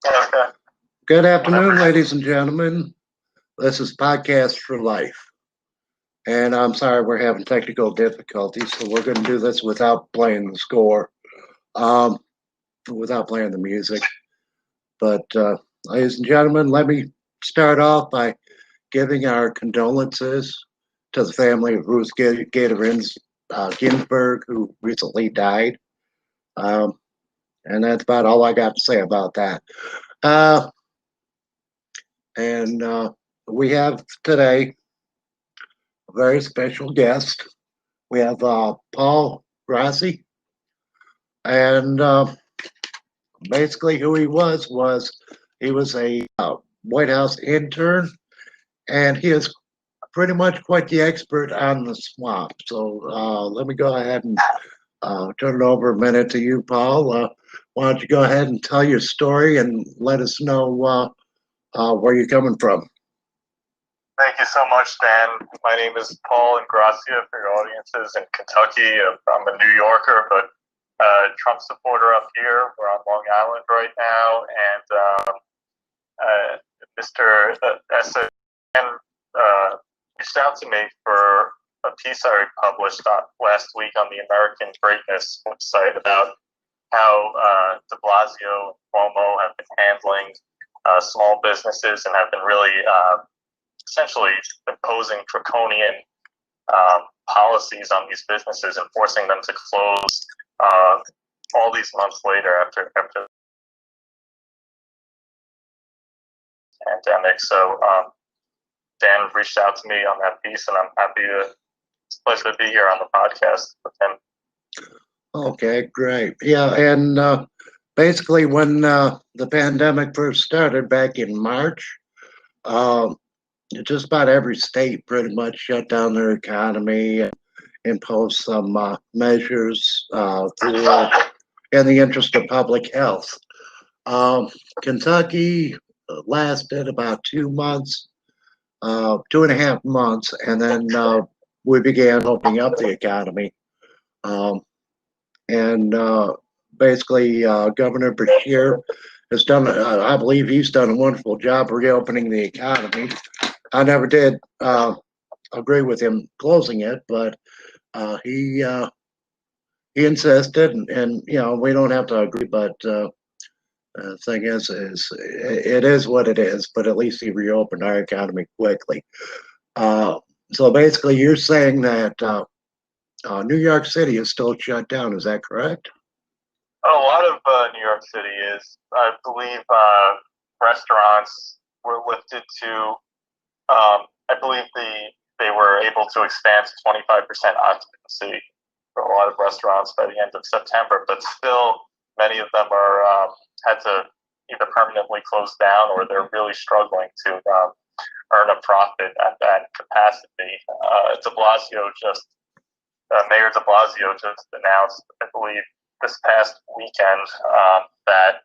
Okay. Good afternoon, ladies and gentlemen. This is Podcast for Life. And I'm sorry we're having technical difficulties, so we're going to do this without playing the score, um, without playing the music. But, ladies and gentlemen, let me start off by giving our condolences to the family of Ruth Ginsburg, who recently died. Um, and that's about all I got to say about that. Uh, and we have today a very special guest. We have Paul Grassi, and basically who he was he was a White House intern, and he is pretty much quite the expert on the swamp. So let me go ahead and turn it over a minute to you, Paul. Why don't you go ahead and tell your story and let us know where you're coming from? Thank you so much, Dan. My name is Paul Ingracia for your audiences in Kentucky. I'm a New Yorker, but Trump supporter up here. We're on Long Island right now, and Mr. S. Reached out to me for a piece I published last week on the American Greatness website about how de Blasio and Cuomo have been handling small businesses and have been really essentially imposing draconian policies on these businesses and forcing them to close all these months later after the pandemic. So Dan reached out to me on that piece, and I'm happy to. It's a pleasure to be here on the podcast with him. Okay, great. Yeah, and basically when the pandemic first started back in March, um, just about every state pretty much shut down their economy and imposed some measures in the interest of public health. Kentucky lasted about 2 months, 2.5 months, and then we began opening up the economy. Um, and basically, Governor Beshear has done, I believe he's done a wonderful job reopening the economy. I never did agree with him closing it, but he insisted, and we don't have to agree, but the thing is it is what it is. But at least he reopened our economy quickly. So basically, you're saying that New York City is still shut down. Is that correct? A lot of New York City is. I believe restaurants were lifted to. I believe they were able to expand to 25% occupancy for a lot of restaurants by the end of September, but still many of them are had to either permanently close down or they're really struggling to earn a profit at that capacity. Mayor de Blasio just announced, I believe, this past weekend that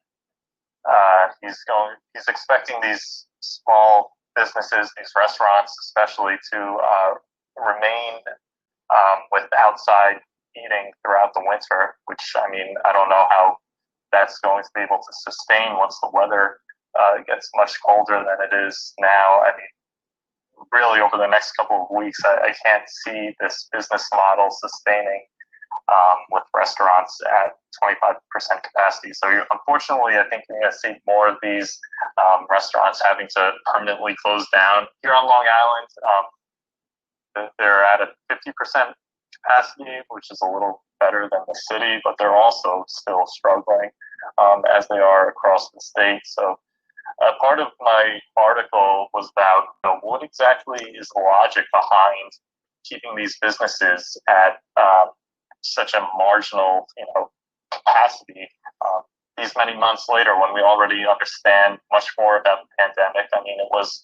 he's expecting these small businesses, these restaurants especially, to remain with outside eating throughout the winter, which, I mean, I don't know how that's going to be able to sustain once the weather gets much colder than it is now. I mean, really over the next couple of weeks, I can't see this business model sustaining with restaurants at 25% capacity. So unfortunately, I think you're going to see more of these restaurants having to permanently close down. Here on Long Island, they're at a 50% capacity, which is a little better than the city, but they're also still struggling as they are across the state. So part of my article was about what exactly is the logic behind keeping these businesses at such a marginal, capacity these many months later when we already understand much more about the pandemic. I mean, it was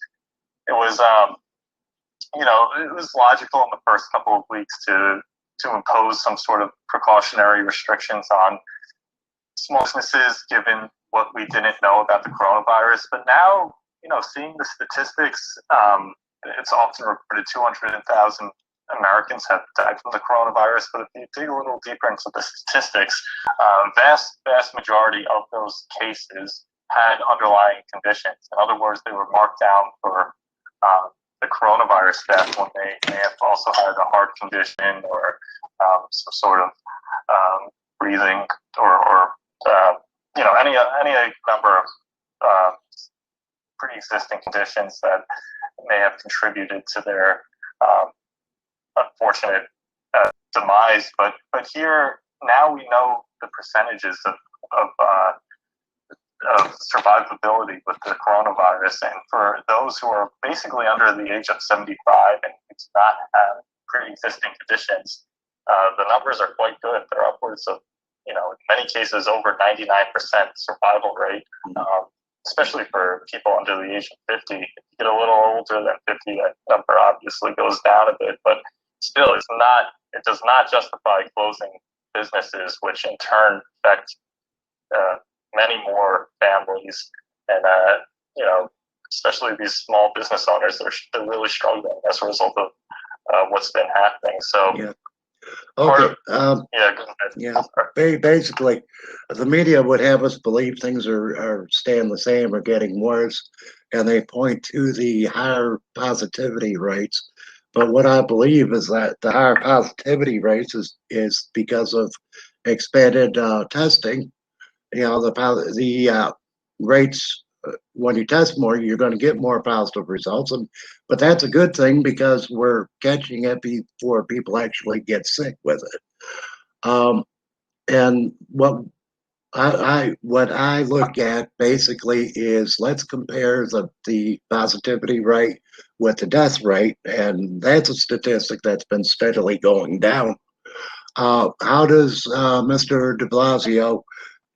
logical in the first couple of weeks to impose some sort of precautionary restrictions on small businesses, given what we didn't know about the coronavirus. But now, seeing the statistics, it's often reported 200,000 Americans have died from the coronavirus. But if you dig a little deeper into the statistics, vast majority of those cases had underlying conditions. In other words, they were marked down for the coronavirus death when they may have also had a heart condition or some sort of breathing or any number of pre-existing conditions that may have contributed to their unfortunate demise. But here now we know the percentages of survivability with the coronavirus, and for those who are basically under the age of 75 and do not have pre-existing conditions, the numbers are quite good. They're upwards of, in many cases, over 99% survival rate, especially for people under the age of 50. If you get a little older than 50, that number obviously goes down a bit, but still, it does not justify closing businesses, which in turn affect many more families, and especially these small business owners, they're really struggling as a result of what's been happening. So yeah. Okay. Go ahead. Yeah. Basically, the media would have us believe things are staying the same or getting worse, and they point to the higher positivity rates. But what I believe is that the higher positivity rates is because of expanded testing. The rates, when you test more, you're going to get more positive results, but that's a good thing because we're catching it before people actually get sick with it. And what I look at basically is, let's compare the positivity rate with the death rate, and that's a statistic that's been steadily going down. How does Mr. de Blasio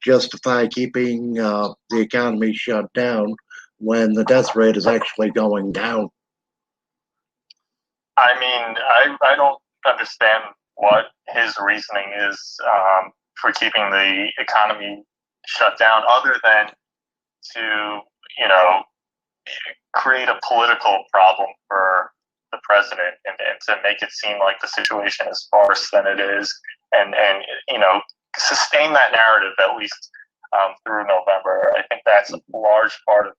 justify keeping the economy shut down when the death rate is actually going down? I mean, I don't understand what his reasoning is for keeping the economy shut down, other than to, create a political problem for the president and to make it seem like the situation is worse than it is, and sustain that narrative at least through November. I think that's a large part of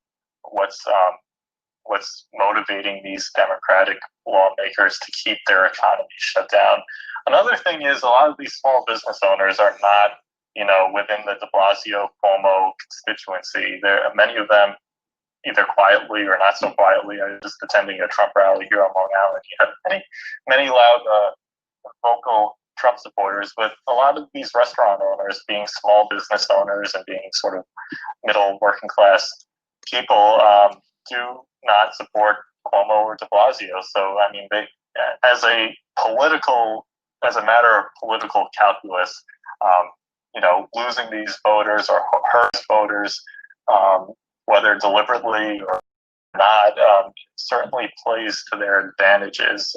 what's motivating these Democratic lawmakers to keep their economy shut down. Another thing is, a lot of these small business owners are not, within the de Blasio Cuomo constituency. Many of them, either quietly or not so quietly. I was just attending a Trump rally here on Long Island. You have many loud, vocal Trump supporters, but a lot of these restaurant owners, being small business owners and being sort of middle working class people, do not support Cuomo or de Blasio. So, I mean, as a matter of political calculus, losing these voters or hurt voters, whether deliberately or not, certainly plays to their advantages.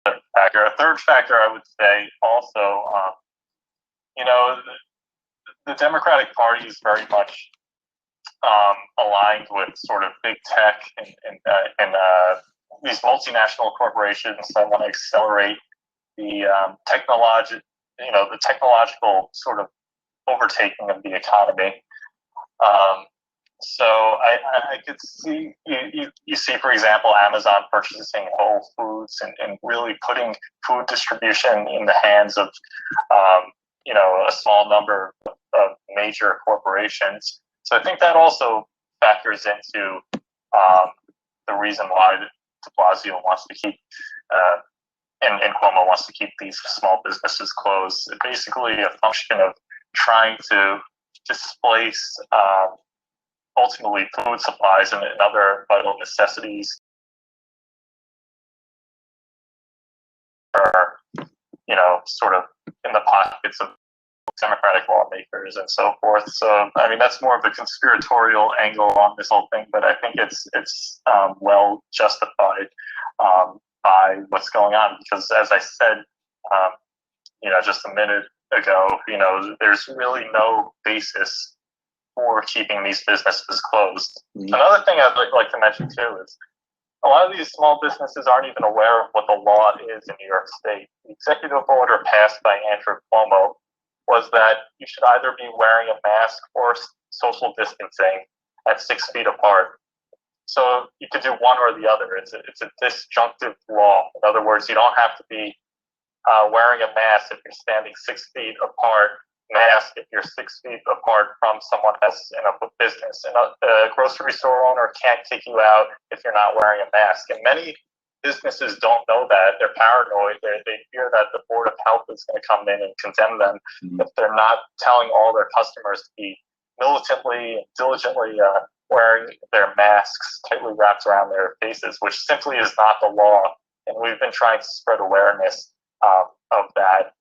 A third factor, I would say, also, the Democratic Party is very much aligned with sort of big tech and these multinational corporations that want to accelerate the technological sort of overtaking of the economy. So I could see, you see, for example, Amazon purchasing Whole Foods and really putting food distribution in the hands of, a small number of major corporations. So I think that also factors into the reason why de Blasio wants to keep, and Cuomo wants to keep these small businesses closed. It's basically a function of trying to displace ultimately food supplies and other vital necessities are, sort of in the pockets of Democratic lawmakers and so forth. So, I mean, that's more of a conspiratorial angle on this whole thing, but I think it's well justified by what's going on, because as I said, just a minute ago, there's really no basis for keeping these businesses closed. Mm-hmm. Another thing I'd like to mention too is a lot of these small businesses aren't even aware of what the law is in New York State. The executive order passed by Andrew Cuomo was was that you should either be wearing a mask or social distancing at 6 feet apart. So you could do one or the other. It's a disjunctive law. In other words, you don't have to be wearing a mask if you're standing 6 feet apart, mask if you're 6 feet apart from someone that's in a business. And a grocery store owner can't kick you out if you're not wearing a mask. And many businesses don't know that. They're paranoid. They fear that the Board of Health is going to come in and condemn them if they're not telling all their customers to be militantly and diligently wearing their masks tightly wrapped around their faces, which simply is not the law. And we've been trying to spread awareness of that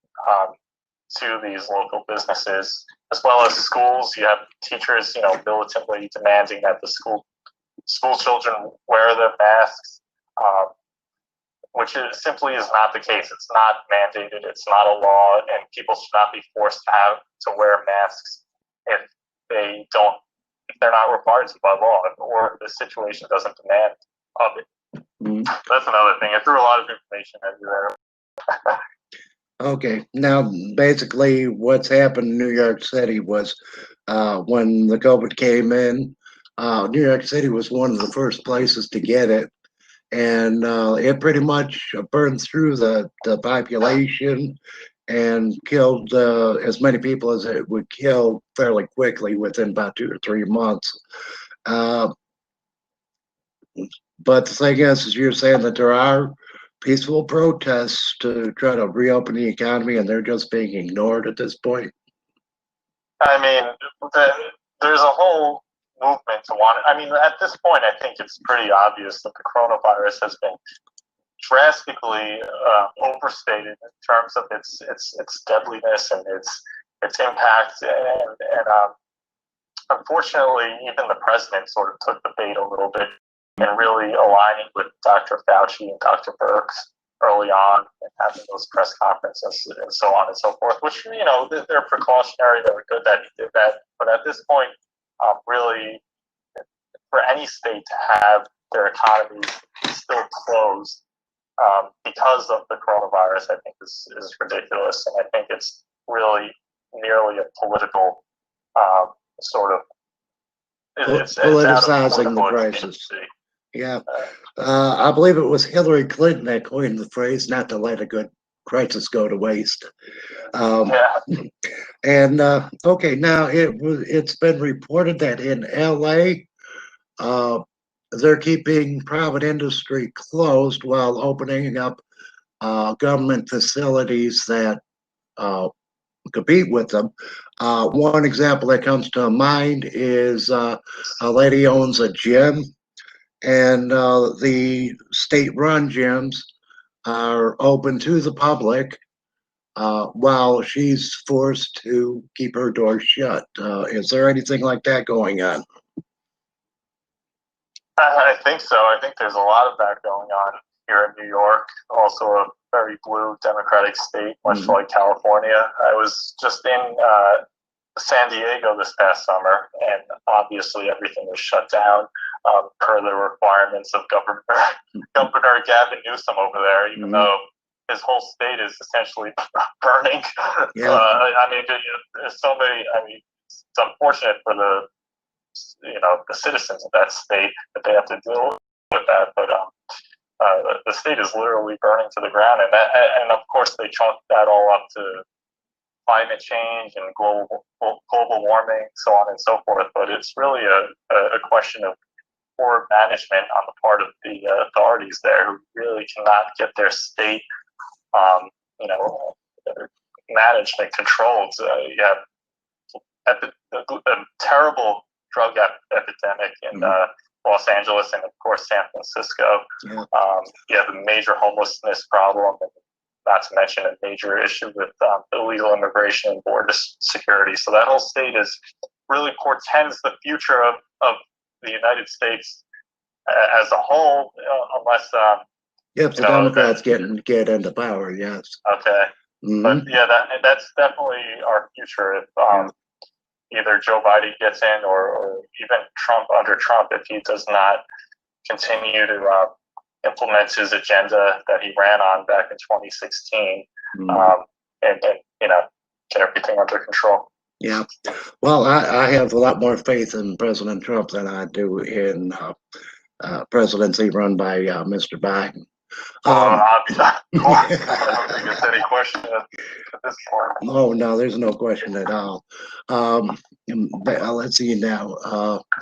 to these local businesses, as well as schools. You have teachers, militantly demanding that the school children wear their masks, which simply is not the case. It's not mandated. It's not a law, and people should not be forced to wear masks if they're not required to by law, or the situation doesn't demand of it. That's another thing. I threw a lot of information at you there. Okay, now basically what's happened in New York City was when the COVID came in, New York City was one of the first places to get it. And it pretty much burned through the population and killed as many people as it would kill fairly quickly within about 2 or 3 months. But the thing is you're saying that there are peaceful protests to try to reopen the economy, and they're just being ignored at this point. I mean, there's a whole movement to want it. I mean, at this point, I think it's pretty obvious that the coronavirus has been drastically overstated in terms of its deadliness and its impact. And unfortunately, even the president sort of took the bait a little bit and really aligning with Dr. Fauci and Dr. Birx early on and having those press conferences and so on and so forth, which, they're precautionary. They were good that he did that. But at this point, really, for any state to have their economy still closed because of the coronavirus, I think is ridiculous. And I think it's really merely a political sort of politicizing the crisis. Yeah. I believe it was Hillary Clinton that coined the phrase, not to let a good crisis go to waste. And okay, now it's been reported that in LA, they're keeping private industry closed while opening up government facilities that compete with them. One example that comes to mind is a lady owns a gym, and the state-run gyms are open to the public while she's forced to keep her doors shut. Is there anything like that going on? I think so. I think there's a lot of that going on here in New York, also a very blue Democratic state, much like California. I was just in San Diego this past summer, and obviously everything was shut down per the requirements of Governor Gavin Newsom over there, even though his whole state is essentially burning. I mean, there's so many. I mean, it's unfortunate for the citizens of that state that they have to deal with that, but the state is literally burning to the ground, and of course they chalk that all up to climate change and global warming, so on and so forth. But it's really a question of poor management on the part of the authorities there, who really cannot get their state, managed and controlled. You have a terrible drug epidemic in Los Angeles and, of course, San Francisco. You have a major homelessness problem, and not to mention a major issue with illegal immigration and border security. So that whole state really portends the future of the United States as a whole, unless if the Democrats get into power, yes. Okay, but yeah, that's definitely our future. If either Joe Biden gets in, or even Trump under Trump, if he does not continue to implement his agenda that he ran on back in 2016, and get everything under control. Yeah. Well, I have a lot more faith in President Trump than I do in presidency run by Mr. Biden. Of course, I don't think there's any question at this point. Oh, no, there's no question at all. Let's see now.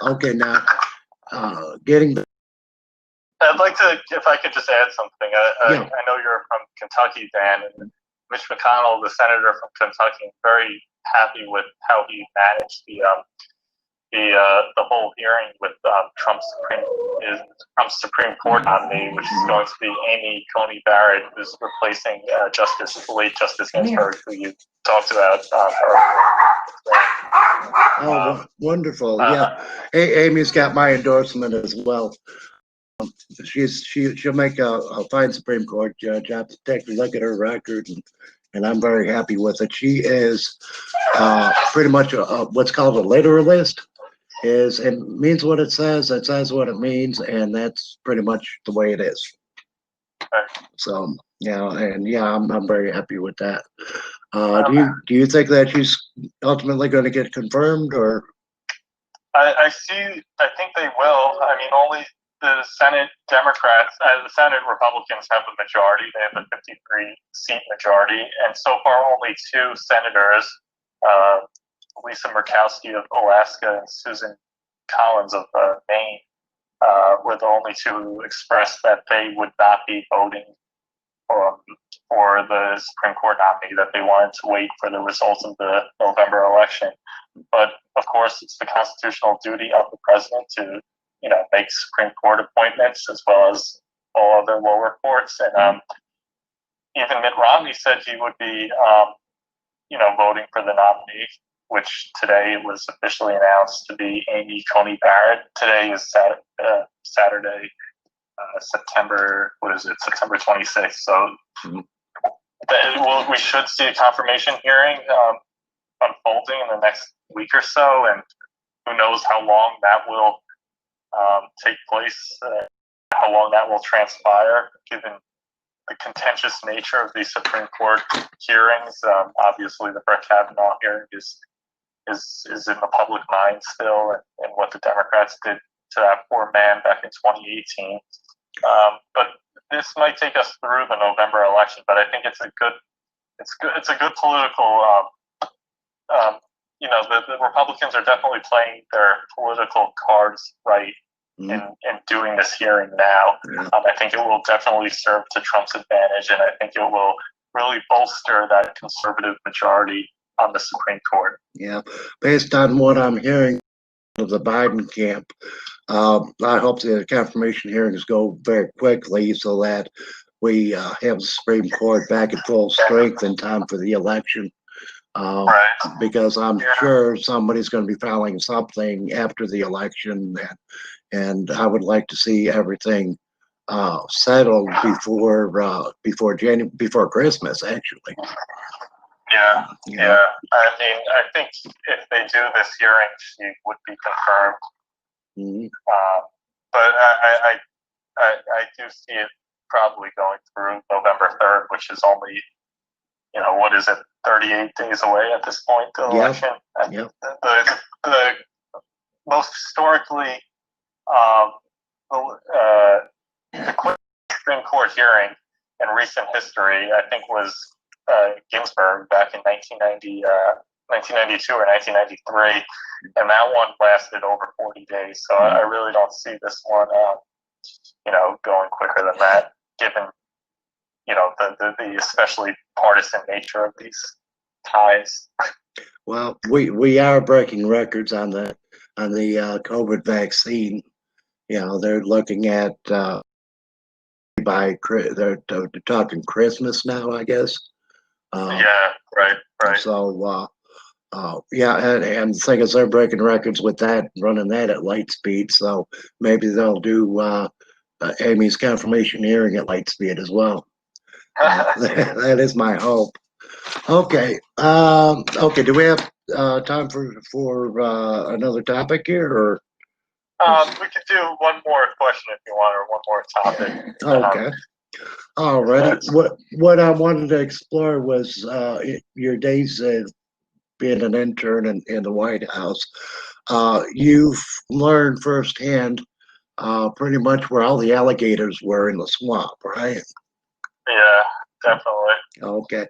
Okay, now, getting the, I'd like to, if I could just add something. Yeah. I know you're from Kentucky, Dan, and Mitch McConnell, the senator from Kentucky, is very happy with how he managed the whole hearing with Trump's Supreme Court nominee, which is going to be Amy Coney Barrett, who's replacing the late Justice Ginsburg, who you talked about earlier. Wonderful. Yeah, Amy's got my endorsement as well. She'll make a fine Supreme Court judge. I have to take a look at her record, and I'm very happy with it. She is pretty much what's called a literalist. It means what it says what it means, and that's pretty much the way it is. So I'm very happy with that. Do you think that she's ultimately going to get confirmed, or? I think they will. I mean, only the Senate Democrats, the Senate Republicans have a majority. They have a 53-seat majority, and so far only two senators, Lisa Murkowski of Alaska and Susan Collins of Maine, were the only two who expressed that they would not be voting for the Supreme Court nominee, that they wanted to wait for the results of the November election. But of course, it's the constitutional duty of the president to, make Supreme Court appointments as well as all other lower courts. And even Mitt Romney said he would be, voting for the nominee, which today was officially announced to be Amy Coney Barrett. Today is Saturday, September 26th. So we should see a confirmation hearing unfolding in the next week or so, and who knows how long that will take place, how long that will transpire, given the contentious nature of these Supreme Court hearings. Obviously, the Brett Kavanaugh hearing is in the public mind still, and what the Democrats did to that poor man back in 2018. But this might take us through the November election. But I think it's a good political. The Republicans are definitely playing their political cards right in doing this hearing now. I think it will definitely serve to Trump's advantage, and I think it will really bolster that conservative majority on the Supreme Court. Yeah, based on what I'm hearing of the Biden camp, I hope the confirmation hearings go very quickly so that we have the Supreme Court back in full strength in time for the election. Right. Because I'm sure somebody's going to be filing something after the election, and I would like to see everything settled before Christmas, actually. Yeah. I mean, I think if they do this hearing, she would be confirmed. Mm-hmm. But I do see it probably going through November 3rd, which is only, what is it, 38 days away at this point, the election. Yep. The most historically, the Supreme Court hearing in recent history, I think, was Ginsburg back in 1992 or 1993, and that one lasted over 40 days. So I really don't see this one, going quicker than that, given the especially partisan nature of these ties. Well, we are breaking records on the COVID vaccine. They're looking at they're talking Christmas now, I guess. Right. So and the thing is, they're breaking records with that, running that at light speed. So maybe they'll do Amy's confirmation hearing at light speed as well. That is my hope. Okay. Okay. Do we have time for another topic here, or? We could do one more question if you want, or one more topic. Okay. All right. What I wanted to explore was your days being an intern in the White House, you've learned firsthand pretty much where all the alligators were in the swamp, right? Yeah, definitely. Okay.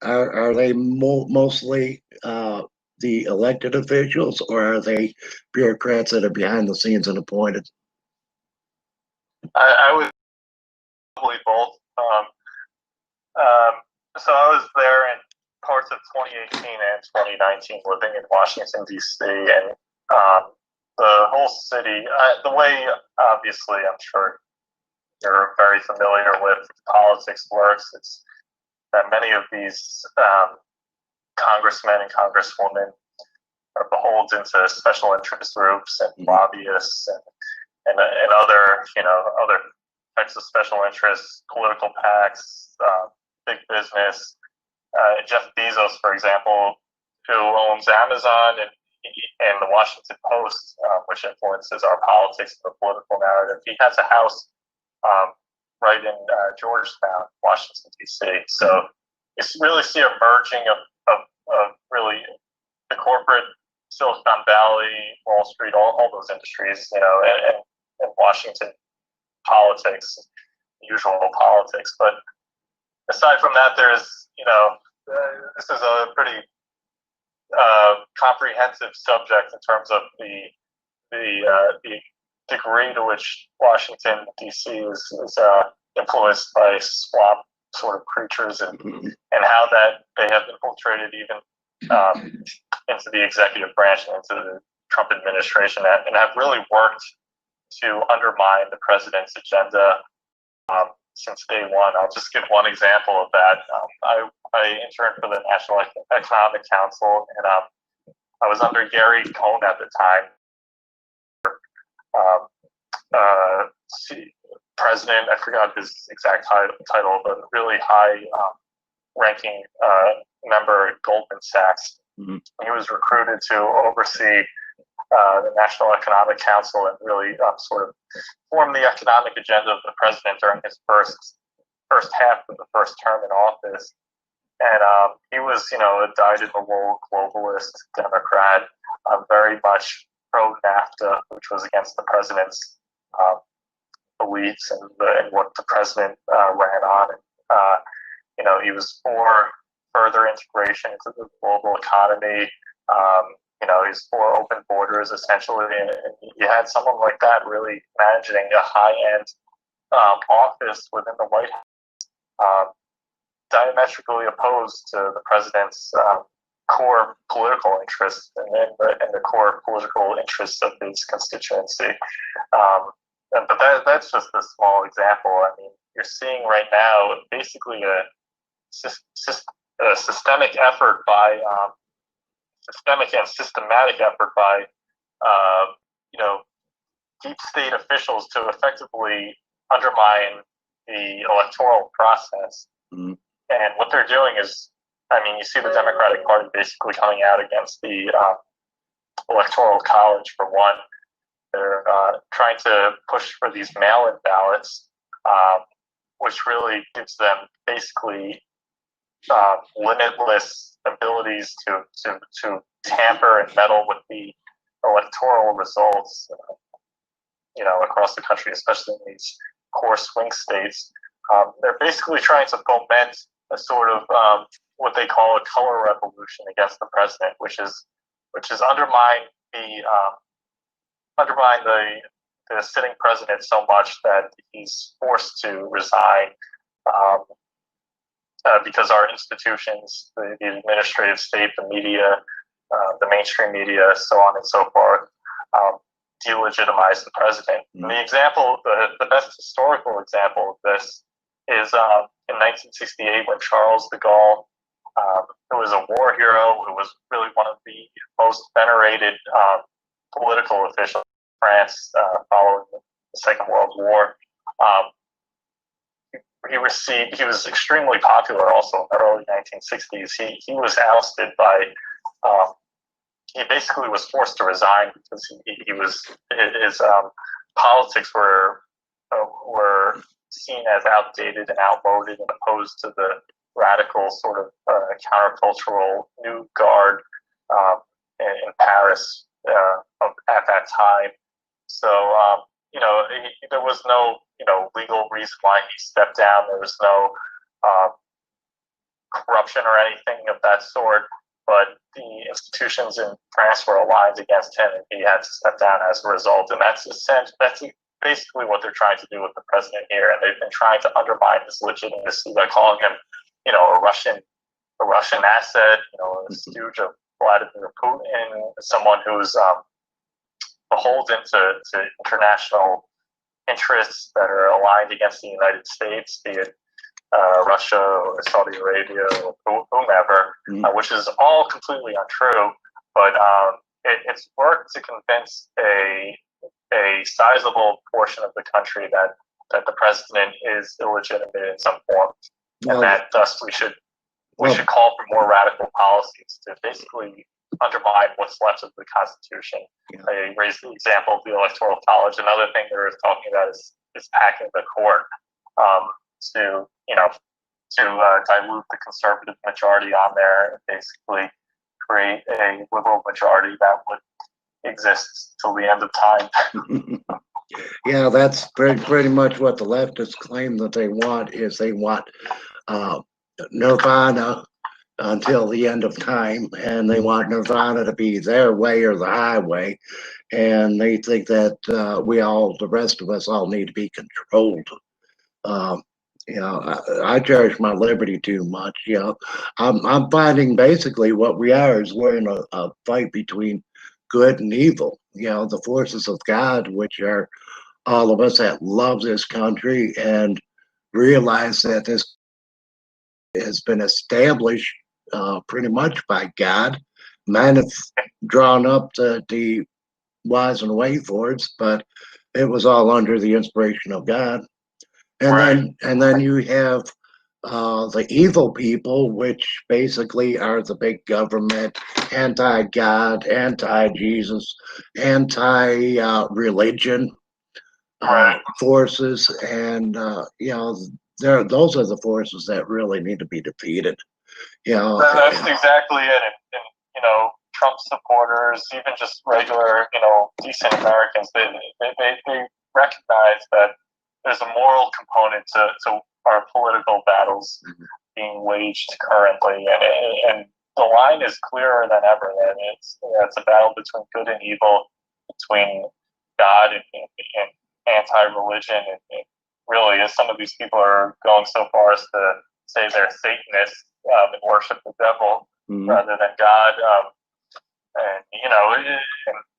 Uh, Are they mostly the elected officials, or are they bureaucrats that are behind the scenes and appointed? I would probably both. Um, so I was there in parts of 2018 and 2019, living in Washington D.C. and the whole city. The way, obviously, I'm sure you're very familiar with politics works. It's that many of these congressmen and congresswomen are beholden to special interest groups and lobbyists and other other types of special interests, political PACs, big business. Jeff Bezos, for example, who owns Amazon and the Washington Post, which influences our politics and the political narrative. He has a house right in Georgetown, Washington D.C. So you really see a merging of really the corporate Silicon Valley, Wall Street, all those industries, and Washington politics, usual politics. But aside from that, there's, this is a pretty comprehensive subject in terms of the degree to which Washington D.C. is influenced by swamp sort of creatures and how that they have infiltrated even into the executive branch and into the Trump administration and have really worked to undermine the president's agenda since day one. I'll just give one example of that. I interned for the National Economic Council, and I was under Gary Cohn at the time. President, I forgot his exact title, but really high ranking member at Goldman Sachs. Mm-hmm. He was recruited to oversee the National Economic Council and really sort of form the economic agenda of the president during his first half of the first term in office. And he was, a dyed-in-the-wool globalist Democrat, very much pro-NAFTA, which was against the president's beliefs and what the president ran on. And, he was for further integration into the global economy. He's for open borders, essentially. And you had someone like that really managing a high-end office within the White House, diametrically opposed to the president's core political interests and the core political interests of his constituency. But that's just a small example. I mean, you're seeing right now basically a systemic effort by systemic and systematic effort by deep state officials to effectively undermine the electoral process. Mm-hmm. And what they're doing is, you see the Democratic Party basically coming out against the Electoral College for one. They're trying to push for these mail-in ballots, which really gives them basically limitless abilities to tamper and meddle with the electoral results, across the country, especially in these core swing states. They're basically trying to foment a sort of what they call a color revolution against the president, which is undermine the sitting president so much that he's forced to resign because our institutions, the administrative state, the media, the mainstream media, so on and so forth, delegitimize the president. Mm-hmm. And the example, the best historical example of this is in 1968 when Charles de Gaulle, who was a war hero, who was really one of the most venerated political officials in France following the Second World War. He was extremely popular also in the early 1960s. He was ousted by, he basically was forced to resign because his politics were seen as outdated and outmoded and opposed to the radical sort of countercultural new guard Congress at that time. So, there was no, legal reason why he stepped down. There was no corruption or anything of that sort, but the institutions in France were aligned against him, and he had to step down as a result. And that's basically what they're trying to do with the president here. And they've been trying to undermine his legitimacy by calling him, a Russian asset, a stooge of Vladimir Putin, someone who's beholden to international interests that are aligned against the United States, be it Russia or Saudi Arabia or whomever, which is all completely untrue. But it's worked to convince a sizable portion of the country that the president is illegitimate in some form, and that thus we should call for more radical policies to basically undermine what's left of the Constitution. Yeah. They raised the example of the Electoral College. Another thing they're talking about is packing the court to dilute the conservative majority on there and basically create a liberal majority that would exist till the end of time. Yeah, that's pretty much what the leftists claim that they want. Is they want nirvana until the end of time, and they want nirvana to be their way or the highway, and they think that the rest of us all need to be controlled. I cherish my liberty too much. I'm finding basically what we are is we're in a fight between good and evil. The forces of God, which are all of us that love this country and realize that this has been established pretty much by God. Man have drawn up the whys and wayforwards, but it was all under the inspiration of God. And then you have the evil people, which basically are the big government, anti-God, anti-Jesus, anti-religion forces, and those are the forces that really need to be defeated. That's exactly it. And Trump supporters, even just regular, decent Americans, they recognize that there's a moral component to our political battles being waged currently, and the line is clearer than ever. That it's a battle between good and evil, between God and anti-religion, and really, as some of these people are going so far as to say they're Satanists and worship the devil rather than God. And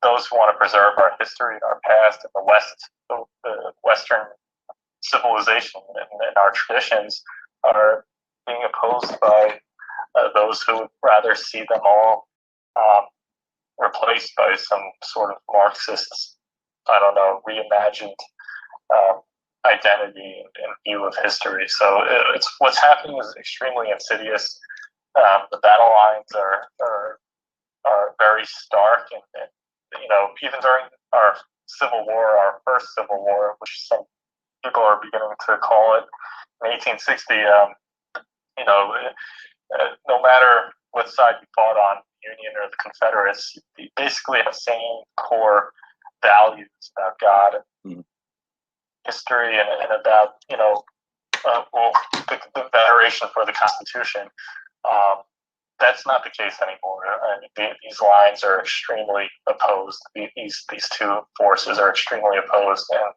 those who want to preserve our history and our past and the Western civilization and our traditions are being opposed by those who would rather see them all replaced by some sort of Marxist, reimagined identity and view of history. So it's what's happening is extremely insidious. The battle lines are very stark, and even during our Civil War, our first Civil War, which some people are beginning to call it, in 1860, no matter what side you fought on, the Union or the Confederates, you basically have the same core values about God and history and about, the veneration for the Constitution. That's not the case anymore. These lines are extremely opposed. These two forces are extremely opposed, and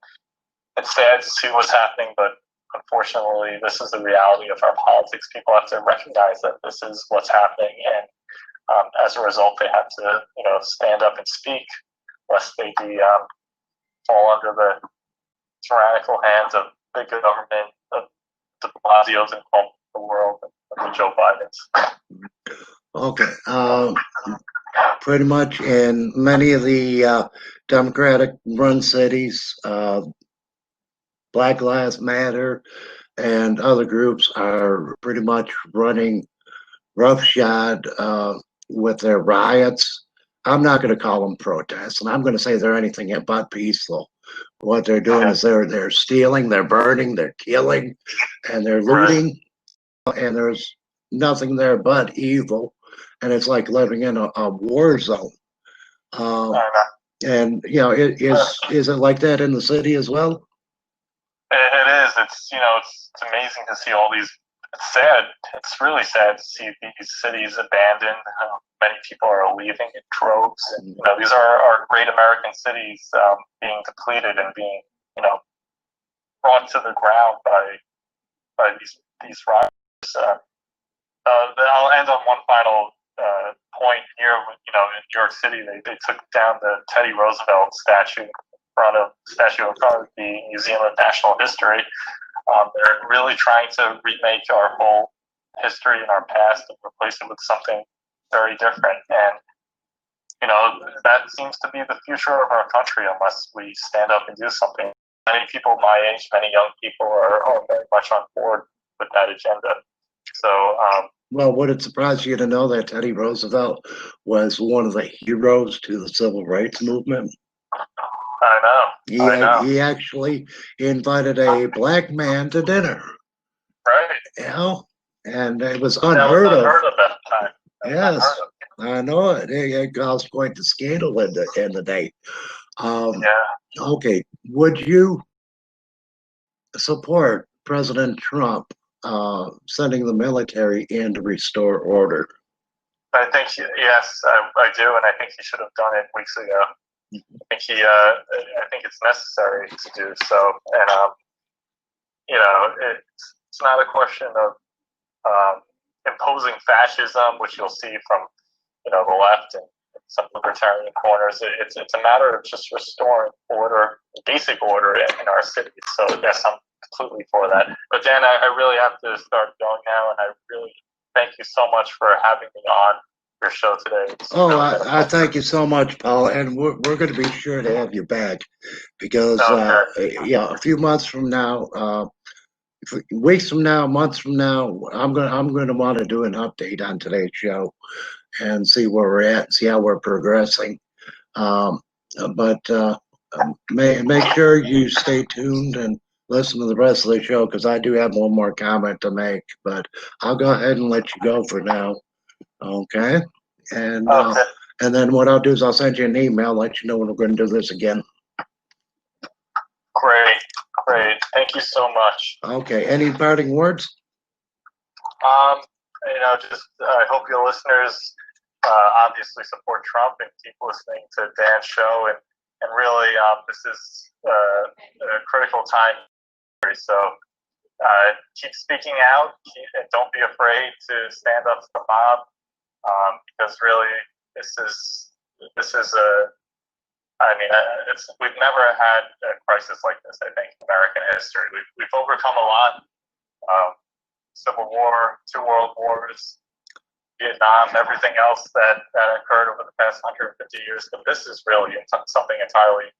it's sad to see what's happening, but unfortunately, this is the reality of our politics. People have to recognize that this is what's happening, and as a result, they have to, stand up and speak, lest they be fall under the tyrannical hands of big government, of de Blasio's and the world, and the Joe Bidens. Okay. Pretty much in many of the Democratic-run cities, Black Lives Matter and other groups are pretty much running roughshod with their riots. I'm not going to call them protests, and I'm going to say they're anything but peaceful. What they're doing is they're stealing, they're burning, they're killing, and they're looting, and there's nothing there but evil, and it's like living in a war zone. Uh, I know. and you know, is it like that in the city as well? It is. It's amazing to see all these. It's sad. It's really sad to see these cities abandoned. Many people are leaving in droves, and these are our great American cities being depleted and being brought to the ground by these rivals. I'll end on one final point here. In New York City, they took down the Teddy Roosevelt statue in front of the Museum of National History. They're really trying to remake our whole history and our past and replace it with something very different. And that seems to be the future of our country unless we stand up and do something. Many people my age, many young people are very much on board with that agenda. So, well, would it surprise you to know that Teddy Roosevelt was one of the heroes to the civil rights movement? I know. I know. He actually invited a black man to dinner. Right. You know, and it was unheard of. Unheard of at the time. Yes, I know it. It caused quite the scandal in the day. Yeah. Okay, would you support President Trump sending the military in to restore order? I think yes, I do, and I think he should have done it weeks ago. I think it's necessary to do so, and it's not a question of imposing fascism, which you'll see from the left and some libertarian corners. It's a matter of just restoring order, basic order in our cities. So yes, I'm completely for that. But Dan, I really have to start going now, and I really thank you so much for having me on your show today. I thank you so much, Paul, and we're going to be sure to have you back because a few months from now, weeks from now, months from now, I'm going to want to do an update on today's show and see where we're at, see how we're progressing. But make sure you stay tuned and listen to the rest of the show because I do have one more comment to make. But I'll go ahead and let you go for now. Okay. And then what I'll do is I'll send you an email, let you know when we're going to do this again. Great. Thank you so much. Okay. Any parting words? I hope your listeners obviously support Trump and keep listening to Dan's show. And really, this is a critical time. So keep speaking out and don't be afraid to stand up to the mob. Because really, this is we've never had a crisis like this. I think in American history, we've overcome a lot: Civil War, 2 world wars, Vietnam, everything else that occurred over the past 150 years. But this is really something entirely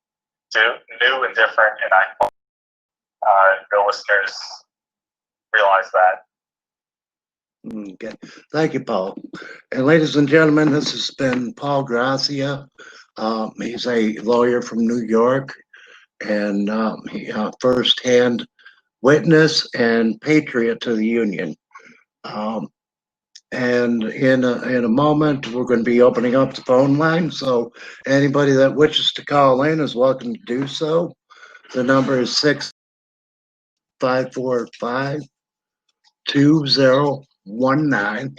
new and different, and I hope your listeners realize that. Okay. Thank you, Paul. And ladies and gentlemen, this has been Paul Gracia. He's a lawyer from New York and he firsthand witness and patriot to the Union. And in a moment, we're going to be opening up the phone line. So anybody that wishes to call in is welcome to do so. The number is 6-545-2019,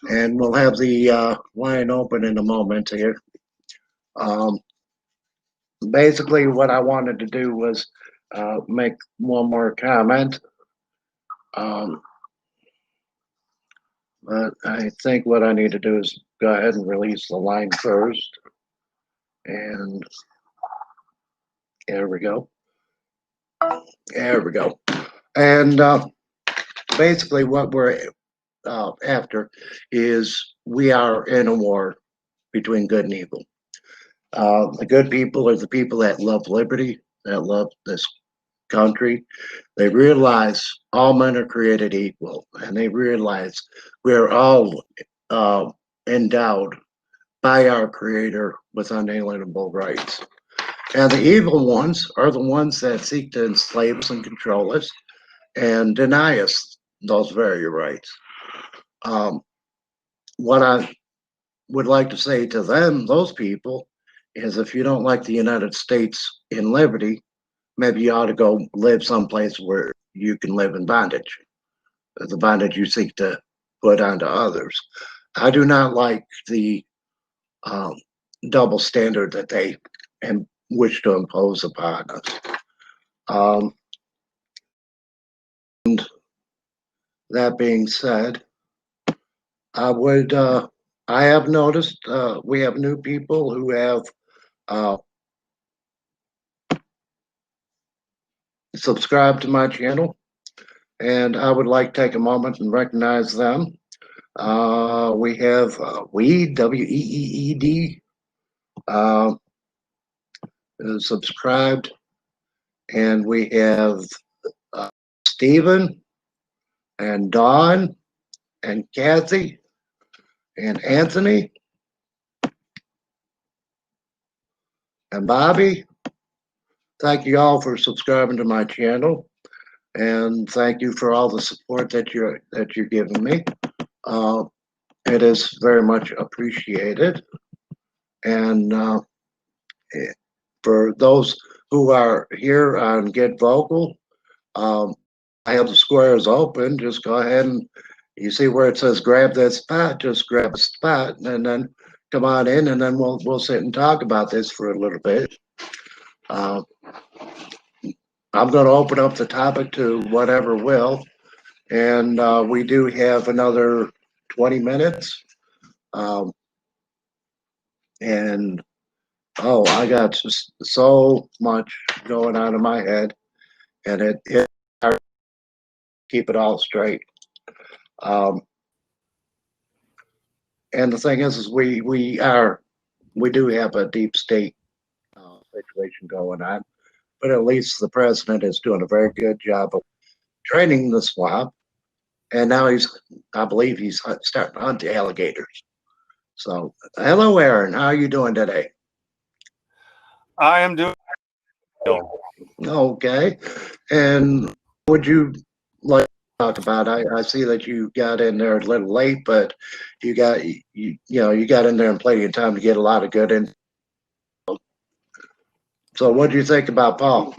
and we'll have the line open in a moment here. Basically, what I wanted to do was make one more comment. But I think what I need to do is go ahead and release the line first. And there we go. There we go. And basically what we're after is we are in a war between good and evil. The good people are the people that love liberty, that love this country. They realize all men are created equal, and they realize we're all endowed by our Creator with unalienable rights. And the evil ones are the ones that seek to enslave us and control us and deny us those very rights. What I would like to say to them, those people, is if you don't like the United States in liberty, maybe you ought to go live someplace where you can live in bondage, the bondage you seek to put onto others. I do not like the um, double standard that they wish to impose upon us. Um, and that being said, I have noticed we have new people who have uh, subscribed to my channel, and I would like to take a moment and recognize them. We have Weed, Weeed, uh, subscribed, and we have Stephen and Dawn and Kathy and Anthony and Bobby. Thank you all for subscribing to my channel, and thank you for all the support that you're giving me. It is very much appreciated. And for those who are here on Get Vocal, I have the squares open. Just go ahead and you see where it says grab that spot, just grab a spot and then come on in, and then we'll sit and talk about this for a little bit. I'm going to open up the topic to whatever will, and we do have another 20 minutes. And I got just so much going on in my head, and it hard to keep it all straight. And the thing is we do have a deep state situation going on, but at least the president is doing a very good job of training the swamp, and now I believe he's starting to hunt the alligators. So, hello, Aaron. How are you doing today? I am doing. Okay. And would you like to talk about? I see that you got in there a little late, but you got you got in there in plenty of time to get a lot of good in. So, what do you think about Paul?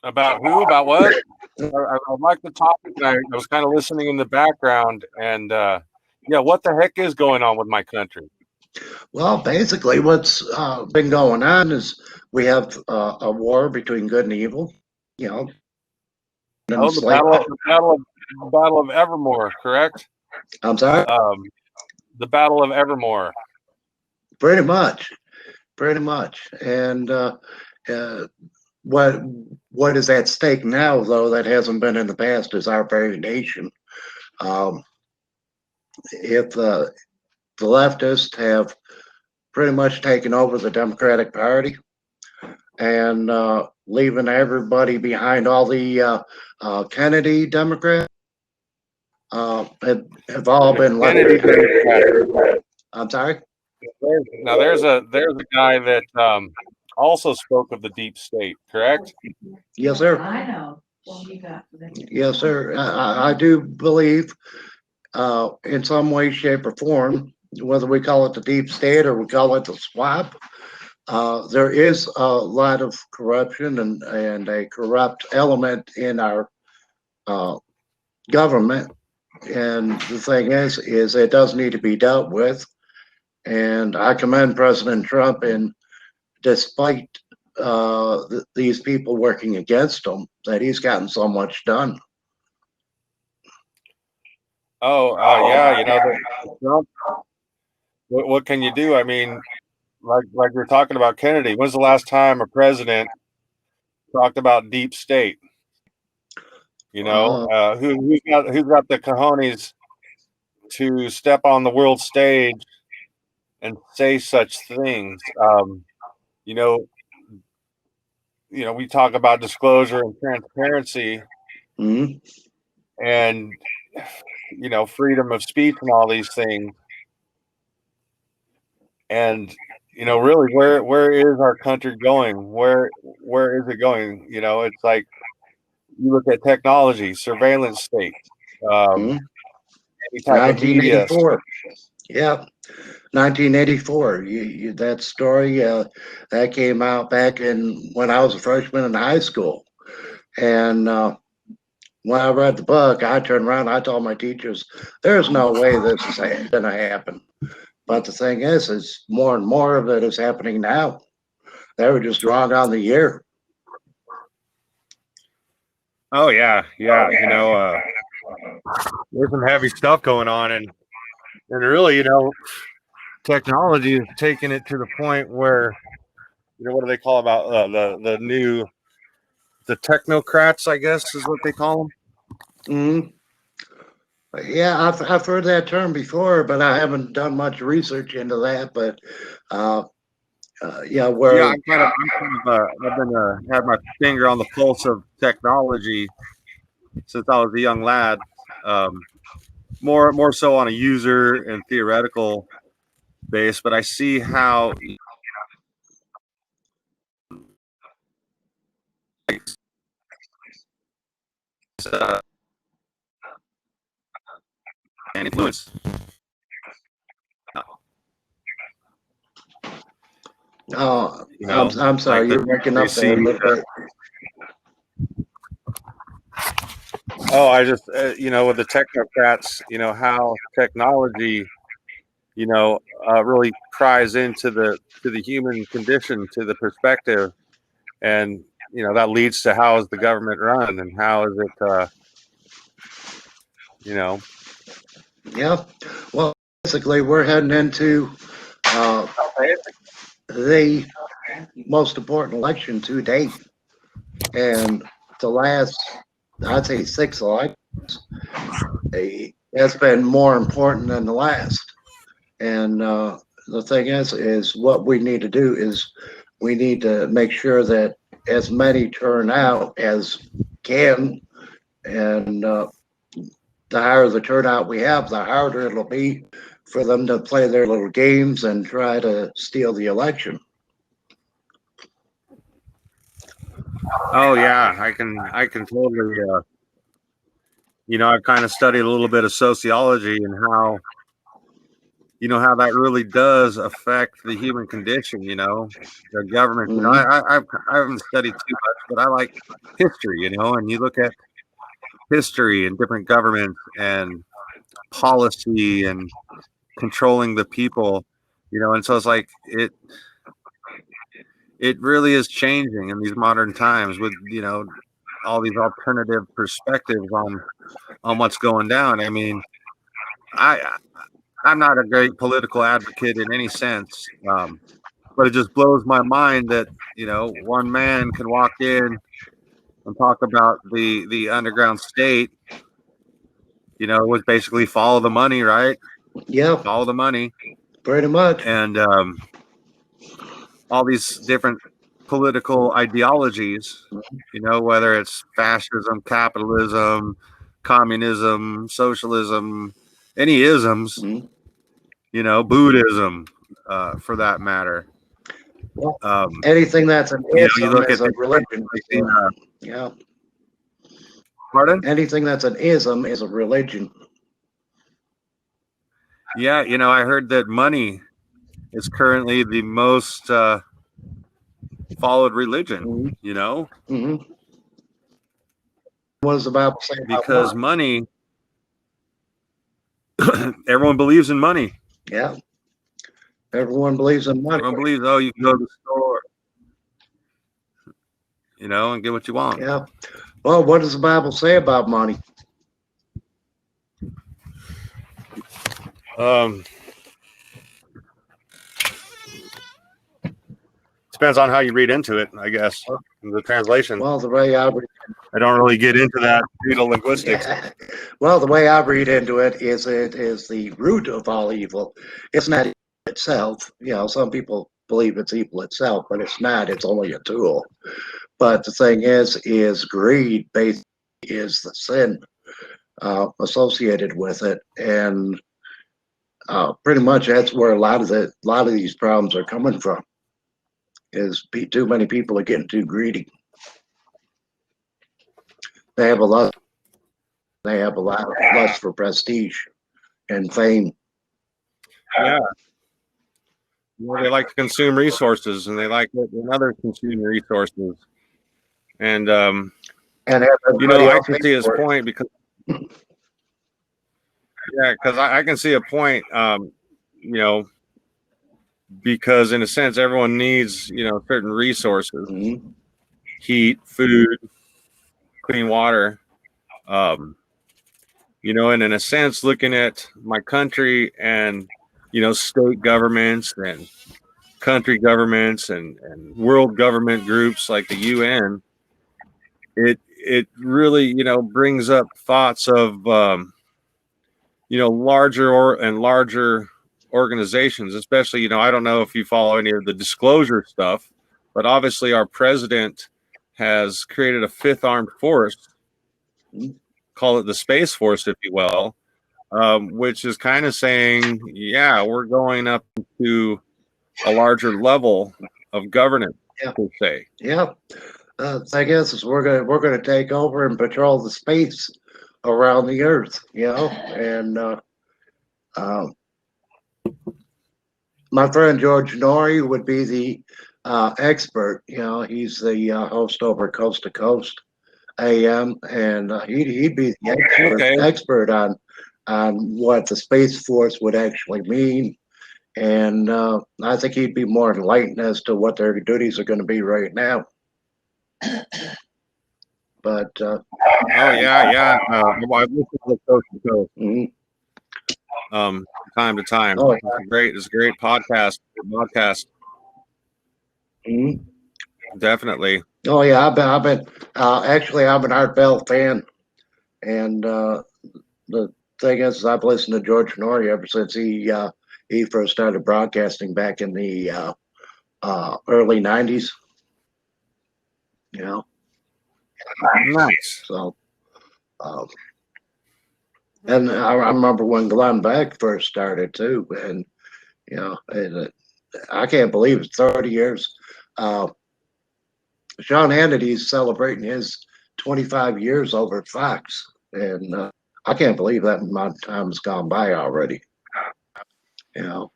About who? About what? I like the topic. I was kind of listening in the background, and yeah, what the heck is going on with my country? Well, basically, what's been going on is we have a war between good and evil. You know, and Oh, the battle of Evermore, correct? I'm sorry. The Battle of Evermore. Pretty much. And what is at stake now, though, that hasn't been in the past, is our very nation. If the leftists have pretty much taken over the Democratic Party and leaving everybody behind, all the Kennedy Democrats have all been left. I'm sorry. Now there's a guy that also spoke of the deep state, correct? Yes, sir. I know. Yes, sir. I do believe in some way, shape, or form, whether we call it the deep state or we call it the swamp, there is a lot of corruption and a corrupt element in our government. And the thing is it does need to be dealt with. And I commend President Trump, and despite these people working against him, that he's gotten so much done. Yeah, Trump, what can you do? I mean, like we're talking about Kennedy. When's the last time a president talked about deep state? Who's got the cojones to step on the world stage and say such things? We talk about disclosure and transparency, Mm-hmm. and freedom of speech and all these things. And really, where is our country going? Where is it going? It's like you look at technology, surveillance state, any type of media. Yeah, 1984. That story that came out back in when I was a freshman in high school, and when I read the book, I turned around. I told my teachers, "There's no way this is going to happen." But the thing is more and more of it is happening now. They were just wrong on the year. Oh yeah, yeah. There's some heavy stuff going on, and really, technology is taking it to the point where, what do they call about the technocrats? I guess is what they call them. Mhm. Yeah, I've heard that term before, but I haven't done much research into that. But uh, yeah, Yeah, where I've been had my finger on the pulse of technology since I was a young lad. Um, more so on a user and theoretical base, but I see how uh, and influence. oh, You know, I'm like sorry, you're breaking they up there see. a little bit. Oh, I just with the technocrats, how technology, really pries into the human condition, to the perspective, and that leads to how is the government run and how is it, you know. Yeah. Well, basically, we're heading into uh, the most important election to date, and the last, I'd say, 6 elections, has been more important than the last. And the thing is what we need to do is we need to make sure that as many turn out as can, and the higher the turnout we have, the harder it'll be for them to play their little games and try to steal the election. Oh yeah, I can totally. I've kind of studied a little bit of sociology and how that really does affect the human condition. The government. Hmm. I haven't studied too much, but I like history. And you look at history and different governments and policy and controlling the people. And so it's like it really is changing in these modern times with all these alternative perspectives on what's going down. I mean, I I'm not a great political advocate in any sense, but it just blows my mind that one man can walk in and talk about the underground state. Was basically follow the money, right? Yeah, Follow the money, pretty much. and all these different political ideologies. Whether it's fascism, capitalism, communism, socialism, any isms. Mhm. Buddhism, for that matter. Well, Um, anything that's an you ism look is at a the religion. like So, yeah, pardon? anything that's an ism is a religion. Yeah, I heard that money is currently the most followed religion. Hmm. You know, Hmm. What does the Bible say about because money? money, everyone believes in money. Yeah, everyone believes in money. Everyone believes, oh, you can go to the store, and get what you want. Yeah. Well, what does the Bible say about money? Um, depends on how you read into it, I guess. The translation. Well, the way I read, I don't really get into that due to linguistics. yeah. Well, the way I read into it is the root of all evil. It's not itself. Some people believe it's evil itself, but it's not. It's only a tool. But the thing is greed basically is the sin associated with it, and pretty much that's where a lot of these problems are coming from. Too many people are getting too greedy. They have a lot. They have a lot of lust for prestige and fame. Yeah. You know, they like to consume resources, and they like it when others consume resources. And And you know, everybody I else can pays see his for it. point because I can see a point. You know, because in a sense, everyone needs certain resources: Mhm. heat, food, clean water. Um, and in a sense, looking at my country and state governments and country governments and world government groups like the UN, it really brings up thoughts of larger and larger organizations, especially I don't know if you follow any of the disclosure stuff, but obviously our president has created a fifth armed force, call it the Space Force, if you will, which is kind of saying, yeah, we're going up to a larger level of governance, Yeah. per se. Yeah. Thing is we're gonna take over and patrol the space around the Earth, and um, my friend George Norrie would be the expert. He's the host over Coast to Coast AM, and he'd be the Okay. expert on what the Space Force would actually mean. And I think he'd be more enlightened as to what their duties are going to be right now. But Oh yeah. I've listened to Coast to Coast mhm. time to time. Oh, It's a great podcast. mhm. Definitely. Oh yeah, I've been actually I'm an Art Bell fan, and the thing is, I've listened to George Norrie ever since he first started broadcasting back in the early '90s. Nice. So, um, and I remember when Glenn Beck first started too, and I can't believe it's 30 years. Sean Hannity's celebrating his 25 years over at Fox, and I can't believe that amount of time has gone by already. And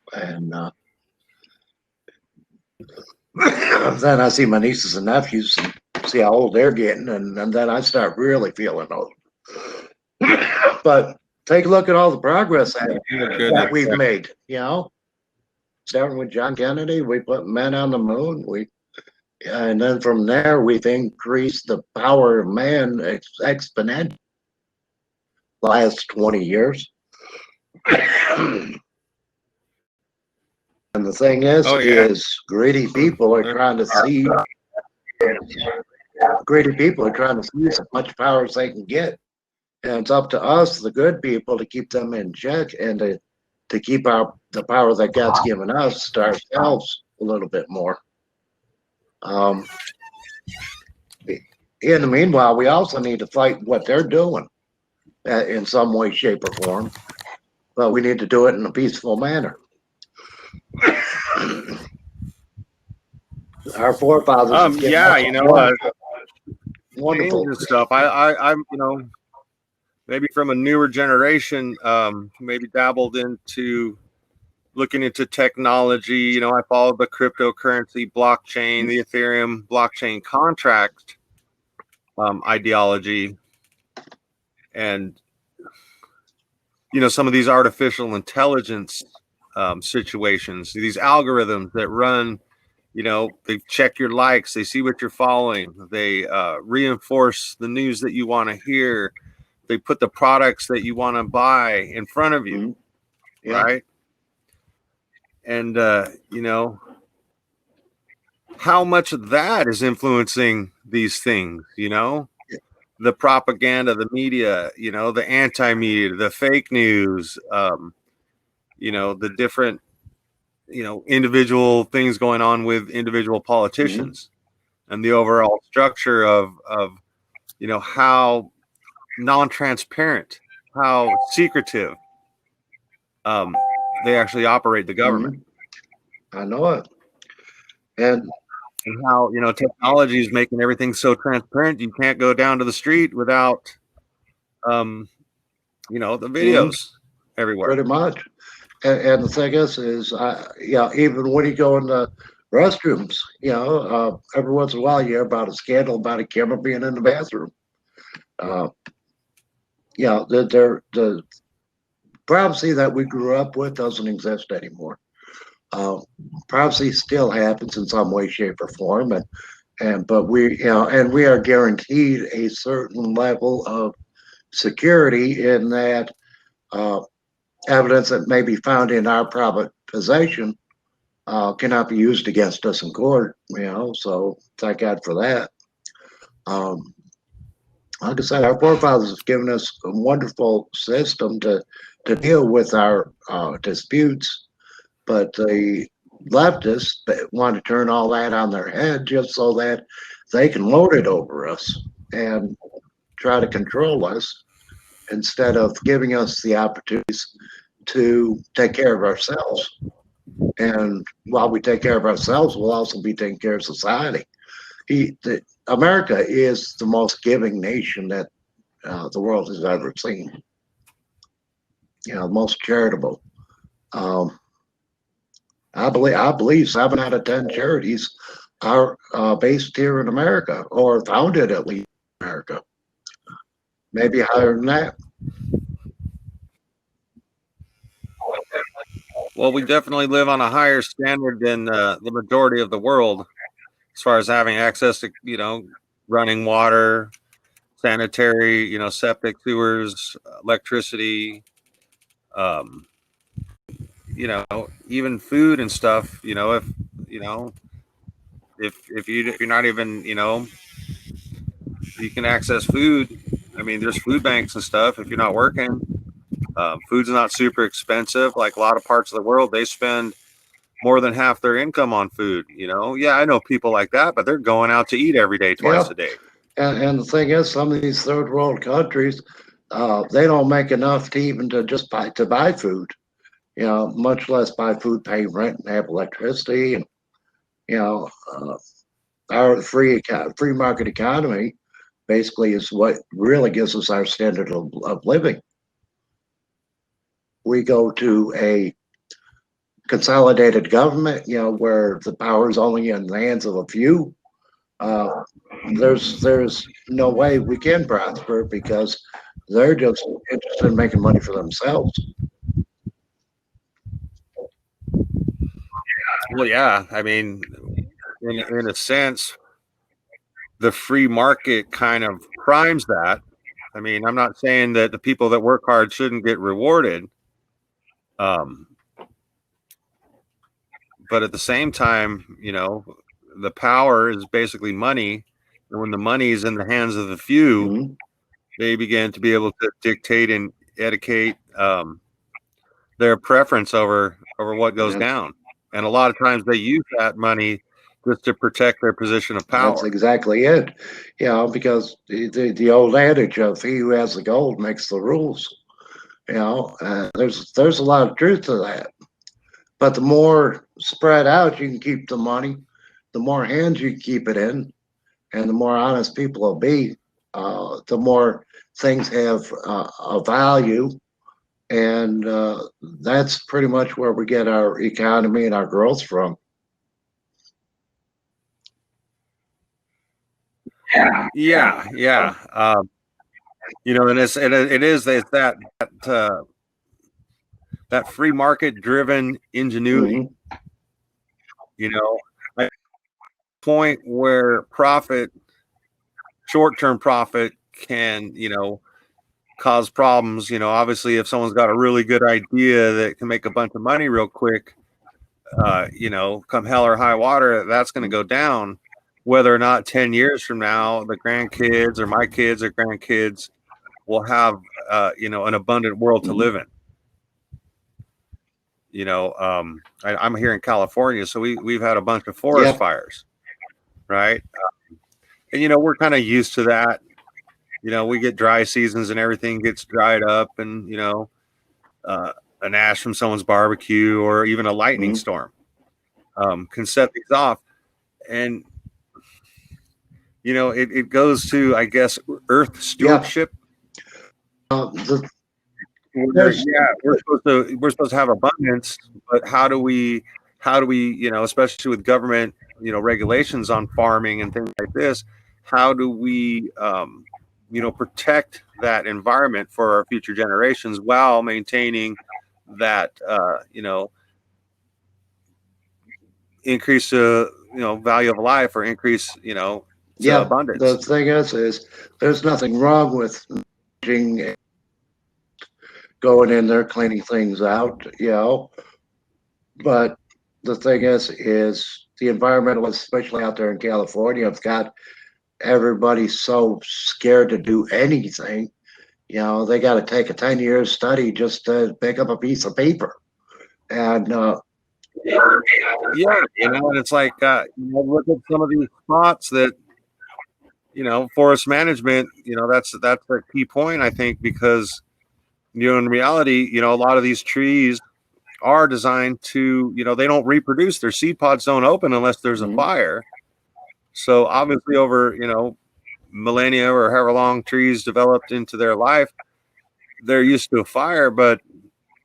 then I see my nieces and nephews and see how old they're getting, and then I start really feeling old. But take a look at all the progress that we've made. Starting with John Kennedy, we put men on the moon. And then from there, we've increased the power of man exponentially last 20 years. And the thing is, Oh, yeah. greedy people are trying to see as much power as they can get. And it's up to us, the good people, to keep them in check and to keep the power that God's given us to ourselves a little bit more. In the meanwhile, we also need to fight what they're doing in some way, shape, or form, but we need to do it in a peaceful manner. Our forefathers, wonderful stuff. I'm maybe from a newer generation, maybe dabbled into looking into technology. I followed the cryptocurrency, blockchain, the Ethereum blockchain contract ideology, and some of these artificial intelligence situations, these algorithms that run. They check your likes, they see what you're following, they reinforce the news that you want to hear, they put the products that you want to buy in front of you. Mm-hmm. Yeah. Right? And how much of that is influencing these things, the propaganda, the media, the anti-media, the fake news, the different individual things going on with individual politicians, mm-hmm. and the overall structure of how non-transparent, how secretive they actually operate the government. Mm-hmm. I know it. And how technology is making everything so transparent you can't go down to the street without the videos everywhere. Pretty much. And the thing is, yeah, even when you go in the restrooms, every once in a while you hear about a scandal about a camera being in the bathroom. Uh, the privacy that we grew up with doesn't exist anymore. Uh, Privacy still happens in some way, shape, or form, but we are guaranteed a certain level of security in that uh, evidence that may be found in our private possession cannot be used against us in court. So thank God for that. Um, like I said, our forefathers have given us a wonderful system to deal with our disputes, but the leftists want to turn all that on their head just so that they can lord it over us and try to control us instead of giving us the opportunities to take care of ourselves. And while we take care of ourselves, we'll also be taking care of society. America is the most giving nation that the world has ever seen. Most charitable. Um, I believe 7 out of 10 charities are based here in America or founded at least in America. Maybe higher than that. Well, we definitely live on a higher standard than the majority of the world as far as having access to, running water, sanitary, septic sewers, electricity, um, even food and stuff. If you're not even, you can access food. I mean, there's food banks and stuff. If you're not working, food's not super expensive. Like a lot of parts of the world, they spend more than half their income on food. Yeah, I know people like that, but they're going out to eat every day, twice Yeah. a day. And the thing is, some of these third world countries, they don't make enough to even to buy food. Much less buy food, pay rent, and have electricity, and you know, our free market economy basically is what really gives us our standard of living. We go to a consolidated government, where the power is only in the hands of a few. Uh, there's no way we can prosper because they're just interested in making money for themselves. Well, yeah, I mean, in a sense, the free market kind of primes that. I mean, I'm not saying that the people that work hard shouldn't get rewarded. Um, but at the same time, the power is basically money. And when the money is in the hands of the few, Mm-hmm. they begin to be able to dictate and educate their preference over what goes down. And a lot of times they use that money just to protect their position of power. That's exactly it. Because the old adage of he who has the gold makes the rules. There's a lot of truth to that. But the more spread out you can keep the money, the more hands you keep it in, and the more honest people will be. The more things have a value, and that's pretty much where we get our economy and our growth from. Yeah. And it is that that free market driven ingenuity. Mm-hmm. A point where short-term profit can, cause problems. Obviously, if someone's got a really good idea that can make a bunch of money real quick, come hell or high water, that's going to go down. Whether or not 10 years from now, the grandkids or my kids or grandkids will have, an abundant world to live in. I'm here in California, so we've had a bunch of forest fires, right? And we're kind of used to that. We get dry seasons and everything gets dried up, and an ash from someone's barbecue or even a lightning storm can set these off. And it goes to, I guess, earth stewardship. we're supposed to have abundance, but how do we, especially with government, regulations on farming and things like this, how do we, protect that environment for our future generations while maintaining that, increase value of life, or increase to Yeah, abundance. the thing is there's nothing wrong with going in there, cleaning things out, but the thing is the environmentalists, especially out there in California, have got everybody so scared to do anything. They got to take a 10-year study just to pick up a piece of paper. And yeah, and it's like look at some of these spots that forest management. That's a key point, I think, because in reality, a lot of these trees are designed to, they don't reproduce. Their seed pods don't open unless there's a fire. So obviously, over millennia or however long trees developed into their life, they're used to a fire. But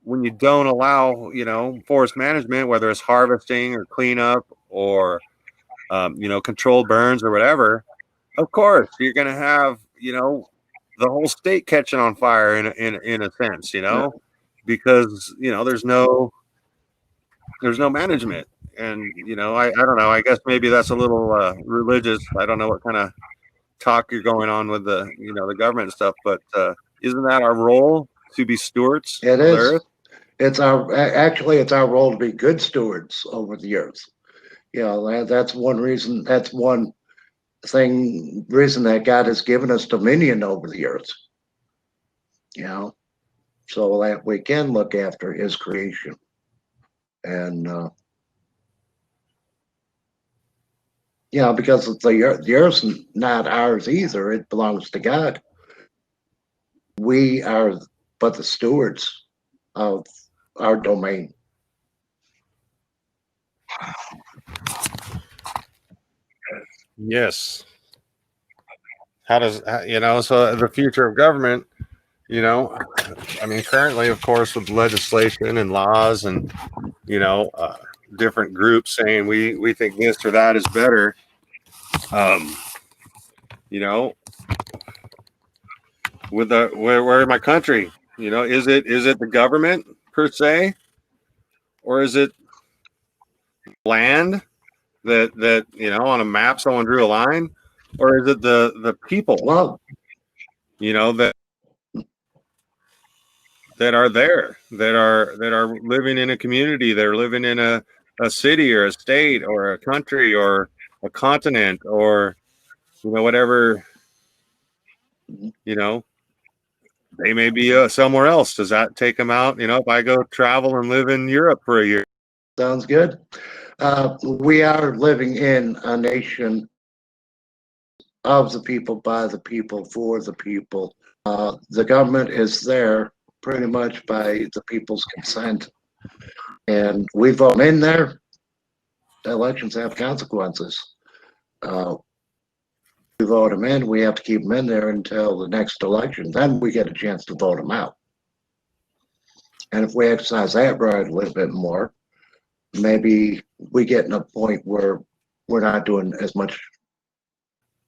when you don't allow, forest management, whether it's harvesting or cleanup or controlled burns or whatever, of course you're going to have the whole state catching on fire in a sense, because there's no management. And I don't know, I guess maybe that's a little religious. I don't know what kind of talk you're going on with the the government and stuff, but isn't that our role, to be stewards it of the is. earth? It's our role to be good stewards over the earth. That's one reason. That's one reason that God has given us dominion over the earth. So that we can look after His creation. And because the earth's not ours either; it belongs to God. We are but the stewards of our domain. Yes. How does so the future of government, currently, of course, with legislation and laws and different groups saying we think this or that is better, with where my country, is it the government per se, or is it land that on a map someone drew a line, or is it the people that are there, that are living in a community, they're living in a city or a state or a country or a continent, or whatever, they may be somewhere else. Does that take them out? If I go travel and live in Europe for a year. Sounds good. We are living in a nation of the people, by the people, for the people. The government is there pretty much by the people's consent. And we vote in there. Elections have consequences. We vote them in, we have to keep them in there until the next election. Then we get a chance to vote them out. And if we exercise that right a little bit more, maybe we get in a point where we're not doing as much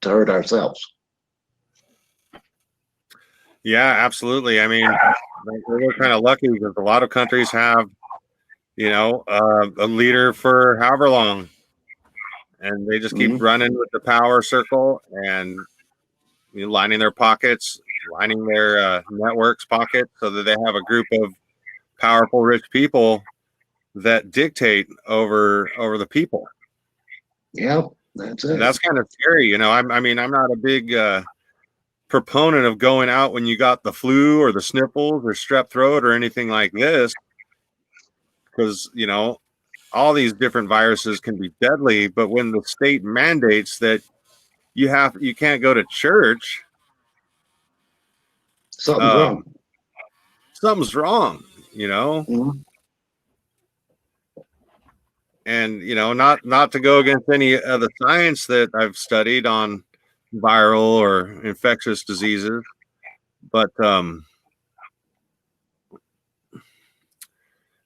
to hurt ourselves. Yeah, absolutely. We're kind of lucky because a lot of countries have, a leader for however long, and they just keep running with the power circle and lining their pockets, lining their networks' pockets, so that they have a group of powerful, rich people that dictate over the people. Yeah, that's it. And that's kind of scary, I'm not a big proponent of going out when you got the flu or the sniffles or strep throat or anything like this, because all these different viruses can be deadly. But when the state mandates that you can't go to church, something's wrong. Something's wrong, Mm-hmm. And not to go against any of the science that I've studied on viral or infectious diseases, but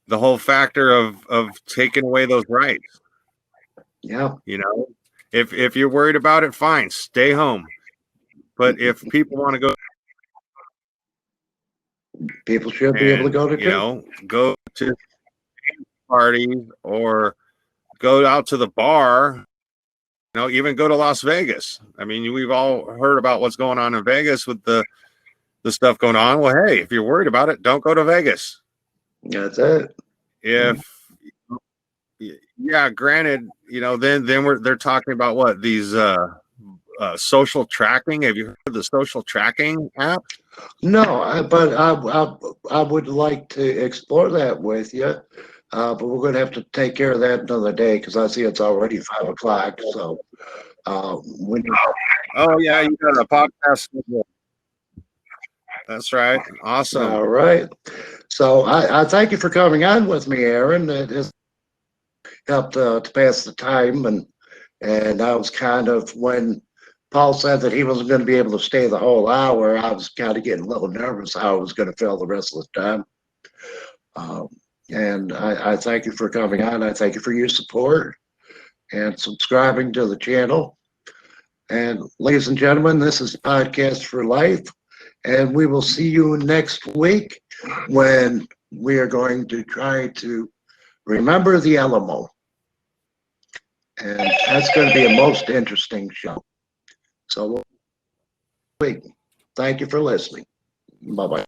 the whole factor of taking away those rights. Yeah, You know, if you're worried about it, fine, stay home. But if people want to go, people should be able to and go to you know, go to parties or go out to the bar, you know, even go to Las Vegas. I mean, we've all heard about what's going on in Vegas with the stuff going on. Well, hey, if you're worried about it, don't go to Vegas. That's it. If yeah, granted, you know, then they're talking about what these social tracking. Have you heard of the social tracking app? No, but I would like to explore that with you. But we're going to have to take care of that another day because I see it's already 5 o'clock. So, when Oh yeah, you got a podcast. That's right. Awesome. all right. So I thank you for coming on with me, Aaron. It has helped to pass the time, and I was kind of when Paul said that he wasn't going to be able to stay the whole hour. I was kind of getting a little nervous how I was going to fill the rest of the time. Um, and I thank you for coming on. I thank you for your support and subscribing to the channel. And ladies and gentlemen, this is Podcast for Life. And we will see you next week when we are going to try to remember the Alamo. And that's going to be a most interesting show. So, thank you for listening. Bye bye.